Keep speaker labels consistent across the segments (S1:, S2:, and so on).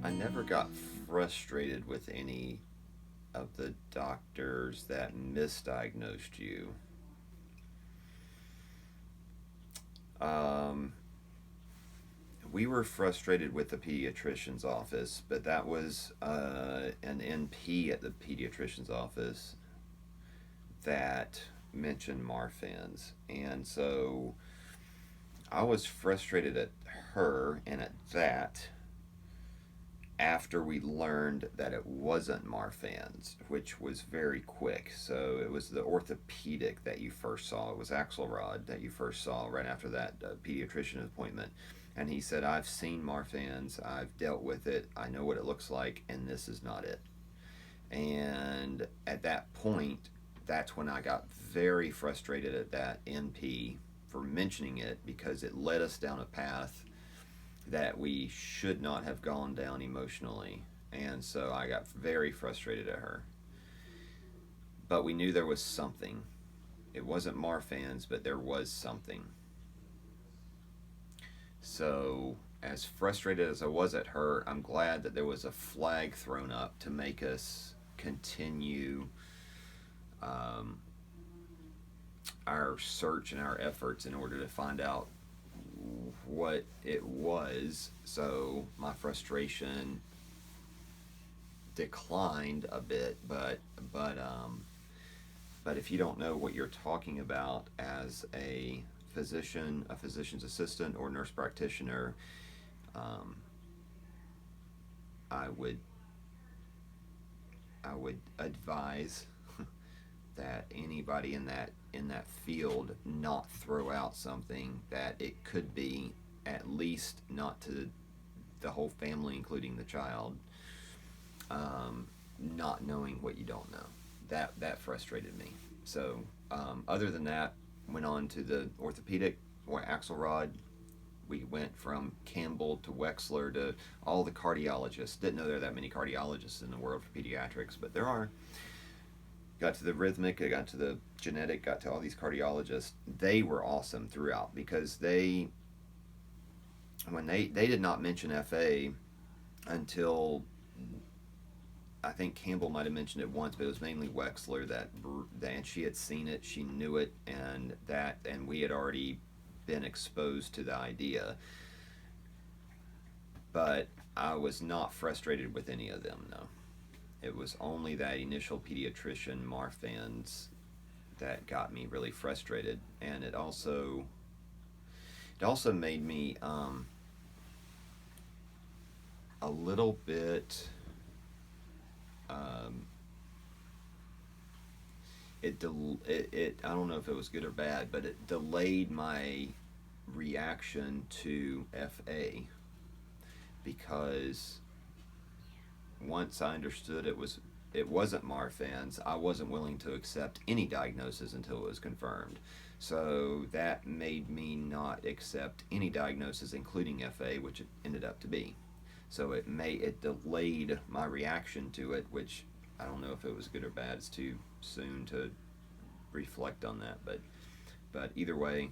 S1: I never got frustrated with any of the doctors that misdiagnosed you. Um, we were frustrated with the pediatrician's office, but that was an NP at the pediatrician's office that mentioned Marfan's. And so I was frustrated at her and at that after we learned that it wasn't Marfan's, which was very quick. So it was the orthopedic that you first saw. It was Axelrod that you first saw right after that pediatrician appointment. And he said, I've seen Marfan's, I've dealt with it, I know what it looks like, and this is not it. And at that point, that's when I got very frustrated at that NP for mentioning it because it led us down a path that we should not have gone down emotionally. And so I got very frustrated at her. But we knew there was something. It wasn't Marfan's, but there was something. So, as frustrated as I was at her, I'm glad that there was a flag thrown up to make us continue um, our search and our efforts in order to find out what it was. So, my frustration declined a bit, but but if you don't know what you're talking about as a physician, a physician's assistant, or nurse practitioner, um, I would I would advise that anybody in that field not throw out something that it could be, at least not to the whole family, including the child, not knowing what you don't know. That frustrated me. So other than that, went on to the orthopedic or Axelrod. We went from Campbell to Wexler to all the cardiologists. Didn't know there are that many cardiologists in the world for pediatrics, but there are. Got to the rhythmic, I got to the genetic, got to all these cardiologists. They were awesome throughout because they did not mention FA until I think Campbell might have mentioned it once, but it was mainly Wexler and she had seen it, she knew it, and we had already been exposed to the idea. But I was not frustrated with any of them. No, it was only that initial pediatrician Marfan's that got me really frustrated, and it also made me a little bit. Um, it I don't know if it was good or bad, but it delayed my reaction to FA because once I understood it wasn't Marfan's, I wasn't willing to accept any diagnosis until it was confirmed. So that made me not accept any diagnosis, including FA, which it ended up to be. So it delayed my reaction to it, which I don't know if it was good or bad. It's too soon to reflect on that, but either way,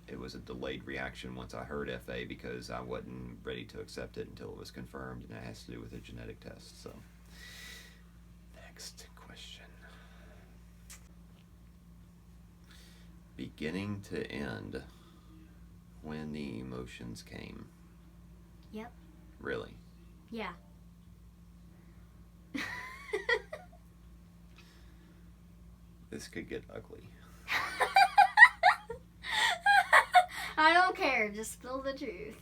S1: it was a delayed reaction once I heard FA because I wasn't ready to accept it until it was confirmed, and it has to do with a genetic test. So, next question. Beginning to end, when the emotions came.
S2: Yep.
S1: Really?
S2: Yeah.
S1: This could get ugly.
S2: I don't care. Just spill the truth.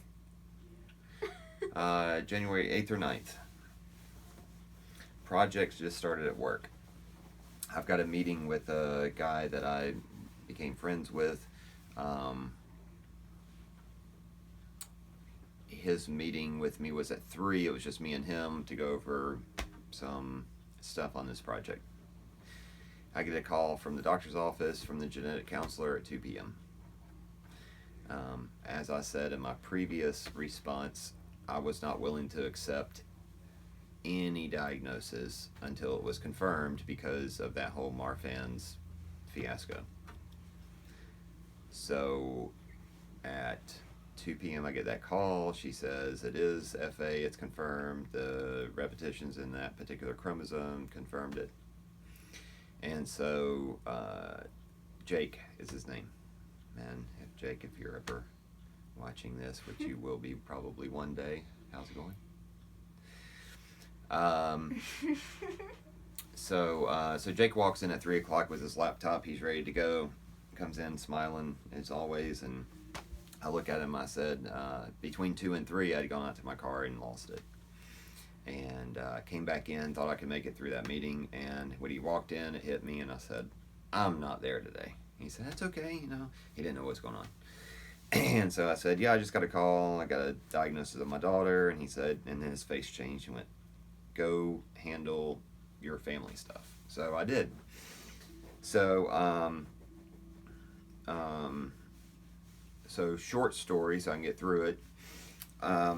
S1: January 8th or 9th. Projects just started at work. I've got a meeting with a guy that I became friends with. Um, his meeting with me was at 3. It was just me and him to go over some stuff on this project. I get a call from the doctor's office from the genetic counselor at 2 p.m. As I said in my previous response, I was not willing to accept any diagnosis until it was confirmed because of that whole Marfan's fiasco. So at 2 p.m. I get that call. She says it is FA. It's confirmed. The repetitions in that particular chromosome confirmed it. And so Jake is his name. Man, Jake, if you're ever watching this, which you will be probably one day, how's it going? So Jake walks in at 3 o'clock with his laptop. He's ready to go. Comes in smiling as always, and I look at him. I said, between 2 and 3, I'd gone out to my car and lost it. And came back in, thought I could make it through that meeting. And when he walked in, it hit me, and I said, I'm not there today. He said, that's okay. He didn't know what's going on. And so I said, yeah, I just got a call. I got a diagnosis of my daughter. And he said, and then his face changed. He went, go handle your family stuff. So I did. So, so short story, so I can get through it. I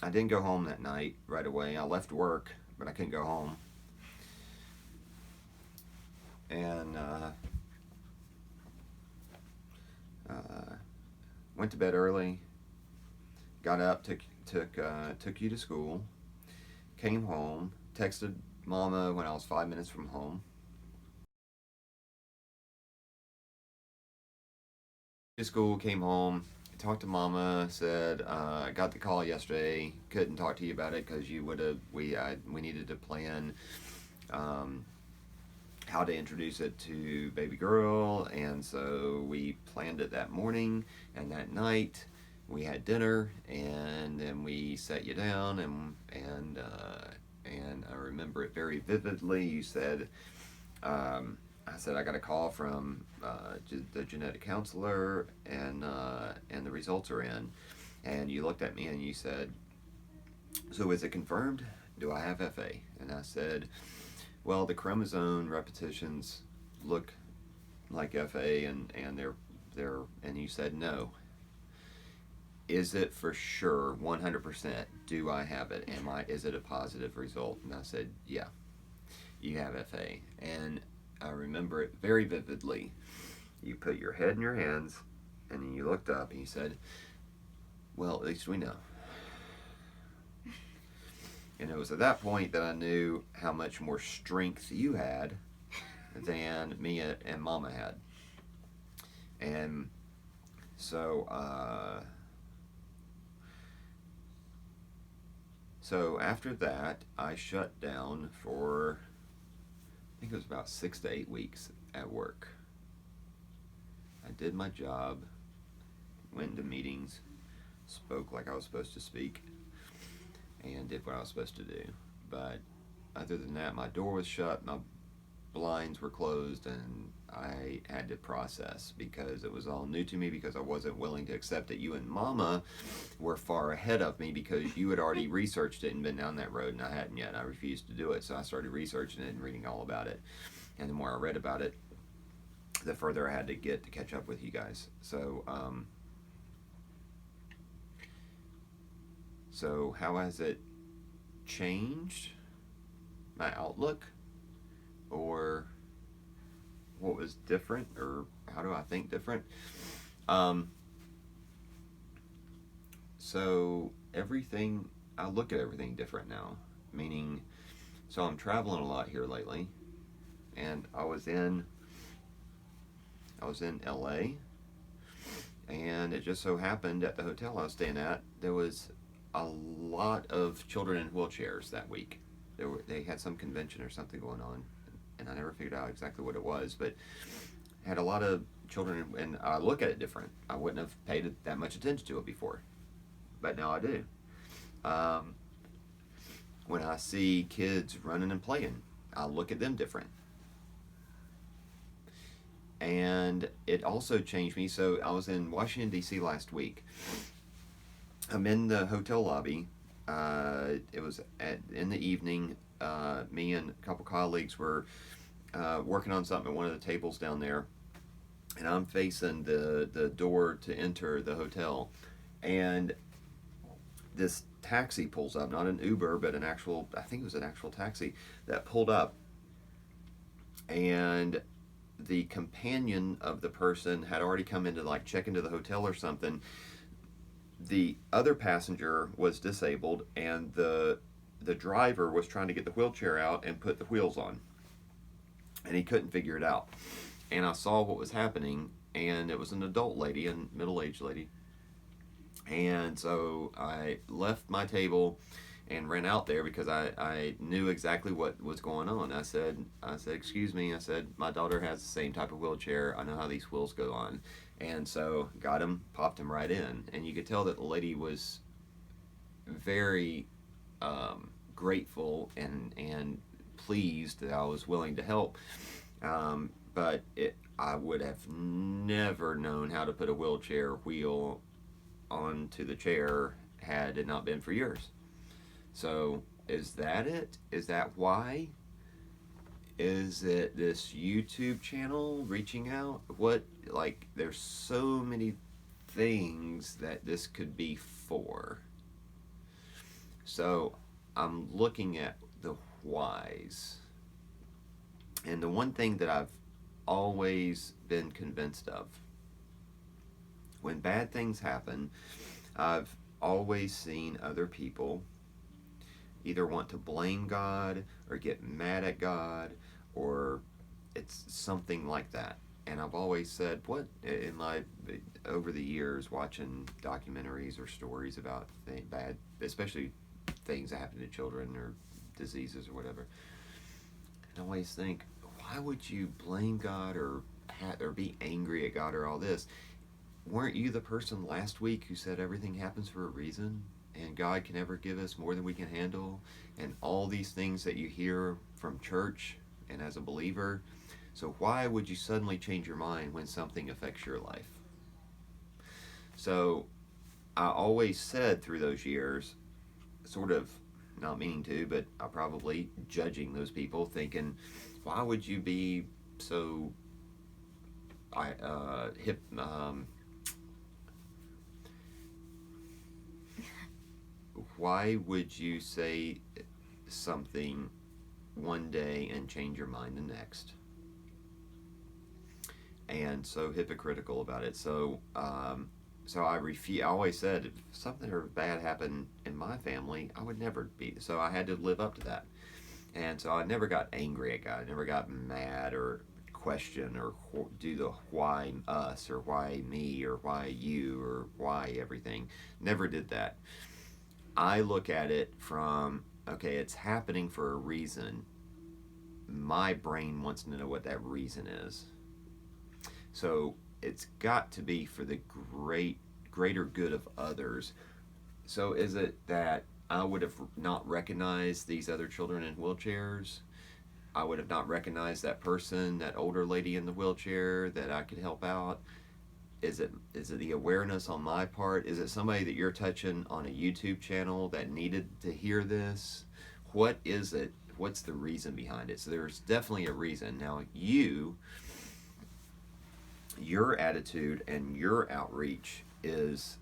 S1: didn't go home that night right away. I left work, but I couldn't go home. And went to bed early. Got up, took you to school. Came home, texted Mama when I was 5 minutes from home. To school, came home, talked to Mama, said I got the call yesterday. Couldn't talk to you about it because we needed to plan how to introduce it to baby girl, and so we planned it that morning, and that night we had dinner, and then we sat you down, and I remember it very vividly. You said, I said I got a call from the genetic counselor, and the results are in, and you looked at me and you said, so is it confirmed? Do I have FA? And I said, well, the chromosome repetitions look like FA, and they're and you said no. Is it for sure 100%? Do I have it? Is it a positive result? And I said, yeah, you have FA. And I remember it very vividly. You put your head in your hands, and then you looked up and you said, well, at least we know. And it was at that point that I knew how much more strength you had than me and Mama had. And so after that, I shut down for, I think it was about 6 to 8 weeks at work. I did my job, went into meetings, spoke like I was supposed to speak, and did what I was supposed to do. But other than that, my door was shut, my blinds were closed, and I had to process because it was all new to me, because I wasn't willing to accept that you and Mama were far ahead of me, because you had already researched it and been down that road, and I hadn't yet, and I refused to do it. So I started researching it and reading all about it, and the more I read about it, the further I had to get to catch up with you guys. So how has it changed my outlook, or what was different, or how do I think different? So everything, I look at everything different now, meaning, so I'm traveling a lot here lately, and I was in LA, and it just so happened at the hotel I was staying at, there was a lot of children in wheelchairs that week. They had some convention or something going on, and I never figured out exactly what it was, but had a lot of children, and I look at it different. I wouldn't have paid that much attention to it before, but now I do. When I see kids running and playing, I look at them different. And it also changed me. So I was in Washington, D.C. last week. I'm in the hotel lobby. It was in the evening. Me and a couple colleagues were working on something at one of the tables down there, and I'm facing the door to enter the hotel, and this taxi pulls up, not an Uber, but an actual, I think it was an actual taxi that pulled up, and the companion of the person had already come in to like check into the hotel or something. The other passenger was disabled, and the driver was trying to get the wheelchair out and put the wheels on, and he couldn't figure it out. And I saw what was happening, and it was an adult lady, a middle-aged lady. And so I left my table and ran out there because I knew exactly what was going on. I said, excuse me. I said, my daughter has the same type of wheelchair. I know how these wheels go on. And so got him, popped him right in. And you could tell that the lady was very grateful and pleased that I was willing to help. But I would have never known how to put a wheelchair wheel onto the chair had it not been for yours. So is that it? Is that why? Is it this YouTube channel reaching out? What, like, there's so many things that this could be for. So I'm looking at the whys. And the one thing that I've always been convinced of, when bad things happen, I've always seen other people either want to blame God or get mad at God, or it's something like that. And I've always said, what, in my, over the years, watching documentaries or stories about bad, especially things that happen to children or diseases or whatever, and I always think, why would you blame God or be angry at God or all this? Weren't you the person last week who said everything happens for a reason, and God can never give us more than we can handle, and all these things that you hear from church and as a believer? So why would you suddenly change your mind when something affects your life? So I always said through those years, sort of not meaning to, but I probably judging those people, thinking, why would you be so hip? Why would you say something one day and change your mind the next? And so hypocritical about it. So I refuse. I always said if something or bad happened in my family, I would never be. So I had to live up to that. And so I never got angry at God. I never got mad or question or do the why us or why me or why you or why everything. Never did that. I look at it from, okay, it's happening for a reason. My brain wants to know what that reason is. So it's got to be for the greater good of others. So is it that I would have not recognized these other children in wheelchairs? I would have not recognized that person, that older lady in the wheelchair that I could help out? Is it the awareness on my part? Is it somebody that you're touching on a YouTube channel that needed to hear this? What is it? What's the reason behind it? So there's definitely a reason. Now your attitude and your outreach is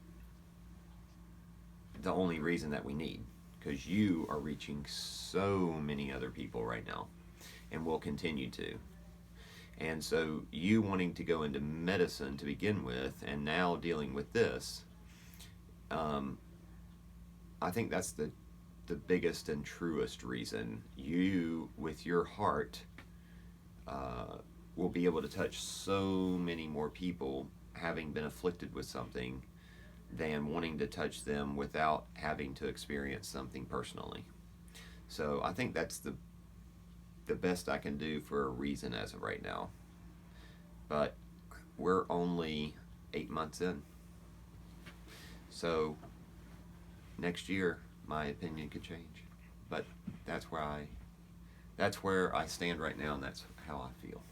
S1: the only reason that we need, because you are reaching so many other people right now and will continue to. And so you wanting to go into medicine to begin with and now dealing with this, I think that's the biggest and truest reason. You, with your heart, will be able to touch so many more people having been afflicted with something than wanting to touch them without having to experience something personally. So I think that's the best I can do for a reason as of right now. But we're only 8 months in. So next year my opinion could change. But that's where I stand right now, and that's how I feel.